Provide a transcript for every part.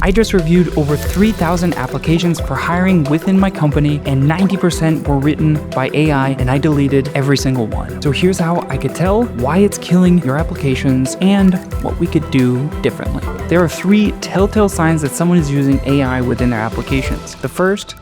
I just reviewed over 3,000 applications for hiring within my company, and 90% were written by AI, and I deleted every single one. So here's how I could tell why it's killing your applications and what we could do differently. There are 3 telltale signs that someone is using AI within their applications. The first,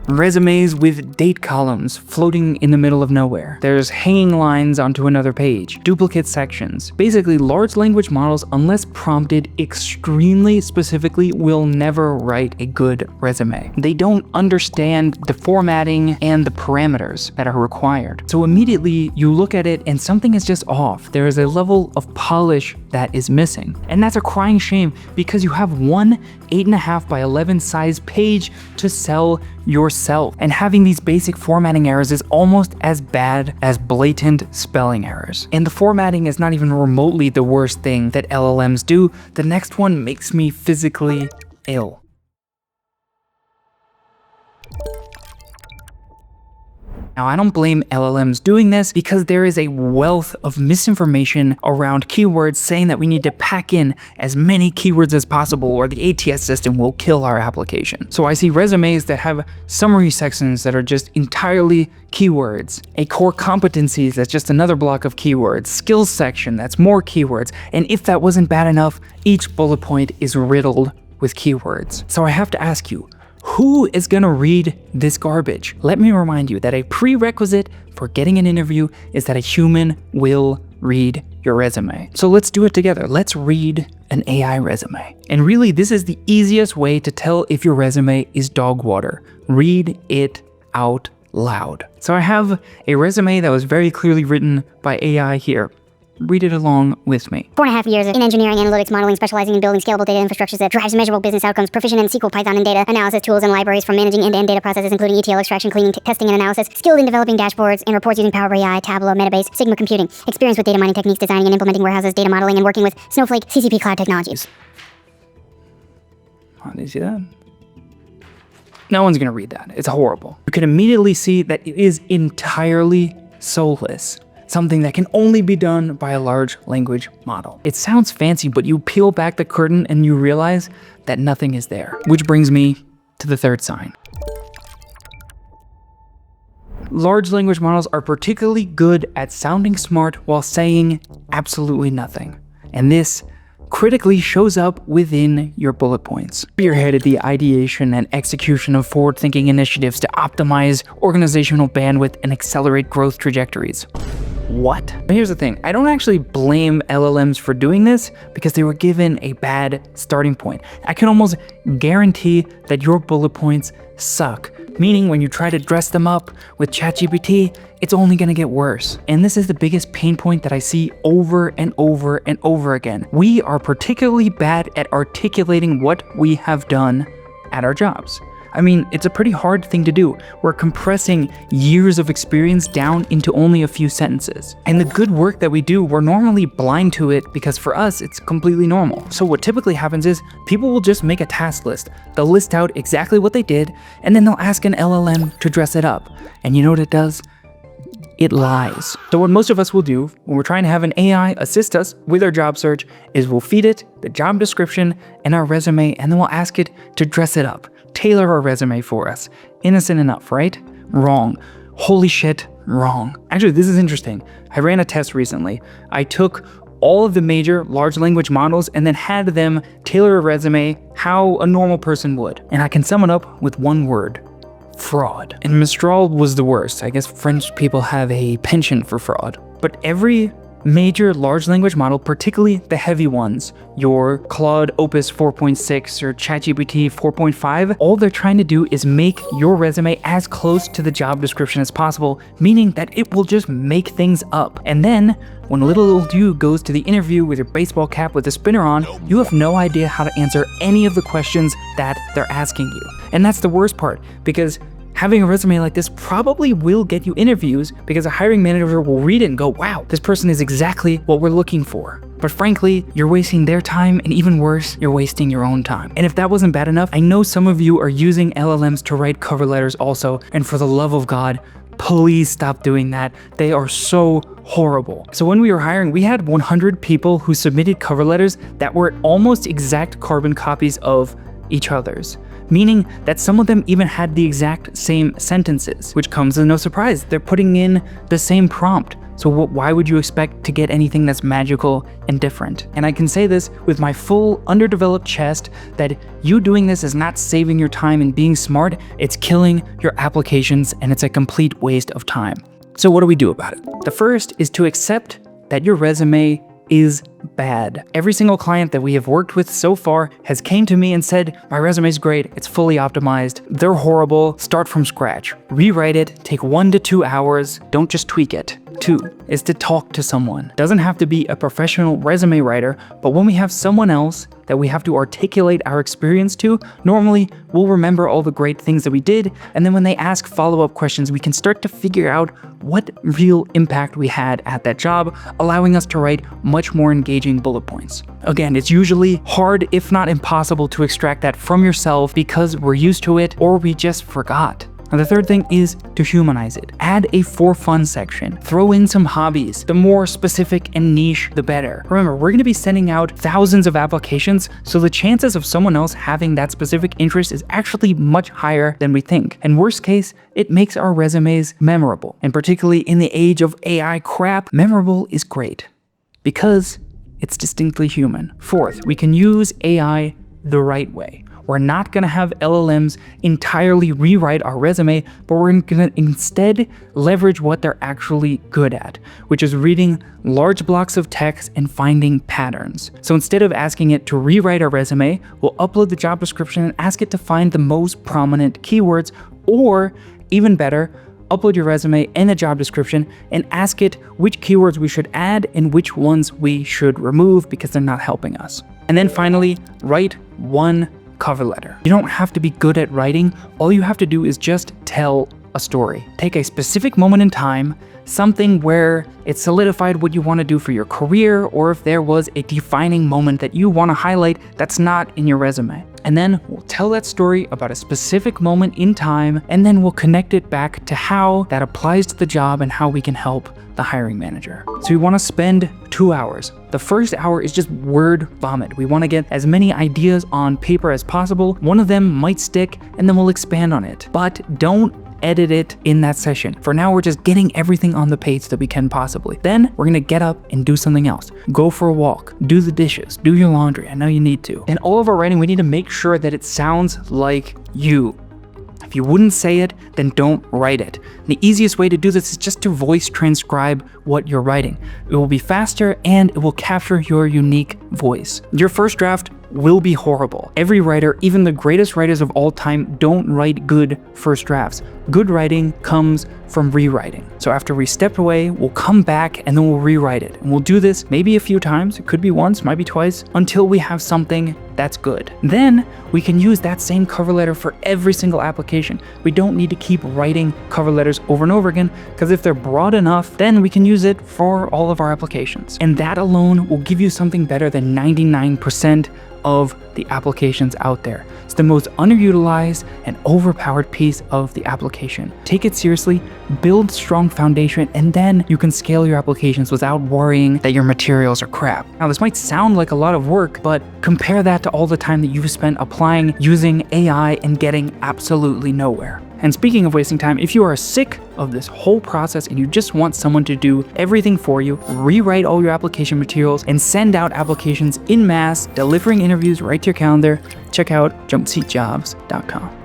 resumes with date columns floating in the middle of nowhere. There's hanging lines onto another page, duplicate sections. Basically, large language models, unless prompted extremely specifically, will never write a good resume. They don't understand the formatting and the parameters that are required. So immediately you look at it and something is just off. There is a level of polish that is missing. And that's a crying shame because you have one 8.5 by 11 size page to sell yourself. And having these basic formatting errors is almost as bad as blatant spelling errors. And the formatting is not even remotely the worst thing that LLMs do. The next one makes me physically ill. Now, I don't blame LLMs doing this because there is a wealth of misinformation around keywords saying that we need to pack in as many keywords as possible or the ATS system will kill our application. So I see resumes that have summary sections that are just entirely keywords, a core competencies that's just another block of keywords, skills section that's more keywords, and if that wasn't bad enough, each bullet point is riddled with keywords. So I have to ask you, who is gonna read this garbage? Let me remind you that a prerequisite for getting an interview is that a human will read your resume. So let's do it together. Let's read an AI resume. And really, this is the easiest way to tell if your resume is dog water. Read it out loud. So I have a resume that was very clearly written by AI here. Read it along with me. 4.5 years in engineering, analytics, modeling, specializing in building scalable data infrastructures that drives measurable business outcomes, proficient in SQL, Python, and data analysis tools and libraries for managing end-to-end data processes, including ETL extraction, cleaning, testing, and analysis, skilled in developing dashboards and reports using Power BI, Tableau, Metabase, Sigma Computing, experience with data mining techniques, designing and implementing warehouses, data modeling, and working with Snowflake, CCP Cloud Technologies. Oh, did you see that? No one's gonna read that. It's horrible. You can immediately see that it is entirely soulless. Something that can only be done by a large language model. It sounds fancy, but you peel back the curtain and you realize that nothing is there. Which brings me to the third sign. Large language models are particularly good at sounding smart while saying absolutely nothing. And this critically shows up within your bullet points. Spearheaded the ideation and execution of forward-thinking initiatives to optimize organizational bandwidth and accelerate growth trajectories. What? But here's the thing, I don't actually blame LLMs for doing this because they were given a bad starting point. I can almost guarantee that your bullet points suck, meaning when you try to dress them up with ChatGPT, it's only gonna get worse. And this is the biggest pain point that I see over and over and over again. We are particularly bad at articulating what we have done at our jobs. I mean, it's a pretty hard thing to do. We're compressing years of experience down into only a few sentences. And the good work that we do, we're normally blind to it because for us, it's completely normal. So what typically happens is people will just make a task list. They'll list out exactly what they did, and then they'll ask an LLM to dress it up. And you know what it does? It lies. So what most of us will do when we're trying to have an AI assist us with our job search is we'll feed it the job description and our resume, and then we'll ask it to dress it up. Tailor our resume for us. Innocent enough, right? Wrong. Holy shit, wrong. Actually, this is interesting. I ran a test recently. I took all of the major large language models and then had them tailor a resume how a normal person would. And I can sum it up with one word: fraud. And Mistral was the worst. I guess French people have a penchant for fraud. But every major large language model, particularly the heavy ones, your Claude Opus 4.6 or ChatGPT 4.5, all they're trying to do is make your resume as close to the job description as possible, meaning that it will just make things up. And then, when little old you goes to the interview with your baseball cap with a spinner on, you have no idea how to answer any of the questions that they're asking you. And that's the worst part, because having a resume like this probably will get you interviews because a hiring manager will read it and go, wow, this person is exactly what we're looking for. But frankly, you're wasting their time, and even worse, you're wasting your own time. And if that wasn't bad enough, I know some of you are using LLMs to write cover letters also, and for the love of God, please stop doing that. They are so horrible. So when we were hiring, we had 100 people who submitted cover letters that were almost exact carbon copies of each other's, meaning that some of them even had the exact same sentences, which comes as no surprise. They're putting in the same prompt. So why would you expect to get anything that's magical and different? And I can say this with my full underdeveloped chest that you doing this is not saving your time and being smart, it's killing your applications and it's a complete waste of time. So what do we do about it? The first is to accept that your resume is bad. Every single client that we have worked with so far has came to me and said, my resume is great, it's fully optimized, they're horrible, start from scratch. Rewrite it, take 1 to 2 hours, don't just tweak it. 2 is to talk to someone. Doesn't have to be a professional resume writer, but when we have someone else that we have to articulate our experience to, normally we'll remember all the great things that we did, and then when they ask follow-up questions, we can start to figure out what real impact we had at that job, allowing us to write much more engaging bullet points. Again, it's usually hard, if not impossible, to extract that from yourself because we're used to it or we just forgot. And the third thing is to humanize it. Add a for fun section. Throw in some hobbies. The more specific and niche, the better. Remember, we're going to be sending out thousands of applications, so the chances of someone else having that specific interest is actually much higher than we think. And worst case, it makes our resumes memorable. And particularly in the age of AI crap, memorable is great because it's distinctly human. Fourth, we can use AI the right way. We're not going to have LLMs entirely rewrite our resume, but we're going to instead leverage what they're actually good at, which is reading large blocks of text and finding patterns. So instead of asking it to rewrite our resume, we'll upload the job description and ask it to find the most prominent keywords, or even better, upload your resume and the job description and ask it which keywords we should add and which ones we should remove because they're not helping us. And then finally, write one cover letter. You don't have to be good at writing. All you have to do is just tell a story. Take a specific moment in time, something where it solidified what you want to do for your career, or if there was a defining moment that you want to highlight that's not in your resume. And then we'll tell that story about a specific moment in time, and then we'll connect it back to how that applies to the job and how we can help the hiring manager. So we want to spend 2 hours. The first hour is just word vomit. We want to get as many ideas on paper as possible. One of them might stick, and then we'll expand on it. But don't edit it in that session. For now, we're just getting everything on the page that we can possibly. Then we're gonna get up and do something else. Go for a walk, do the dishes, do your laundry. I know you need to. In all of our writing, we need to make sure that it sounds like you. If you wouldn't say it, then don't write it. The easiest way to do this is just to voice transcribe what you're writing. It will be faster and it will capture your unique voice. Your first draft will be horrible. Every writer, even the greatest writers of all time, don't write good first drafts. Good writing comes from rewriting. So after we step away, we'll come back and then we'll rewrite it. And we'll do this maybe a few times. It could be once, might be twice, until we have something that's good. Then we can use that same cover letter for every single application. We don't need to keep writing cover letters over and over again, because if they're broad enough, then we can use it for all of our applications. And that alone will give you something better than 99% of the applications out there. It's the most underutilized and overpowered piece of the application. Take it seriously, build strong foundation, and then you can scale your applications without worrying that your materials are crap. Now, this might sound like a lot of work, but compare that to all the time that you've spent applying using AI and getting absolutely nowhere. And speaking of wasting time, if you are sick of this whole process and you just want someone to do everything for you, rewrite all your application materials and send out applications en masse, delivering interviews right to your calendar, check out jumpseatjobs.com.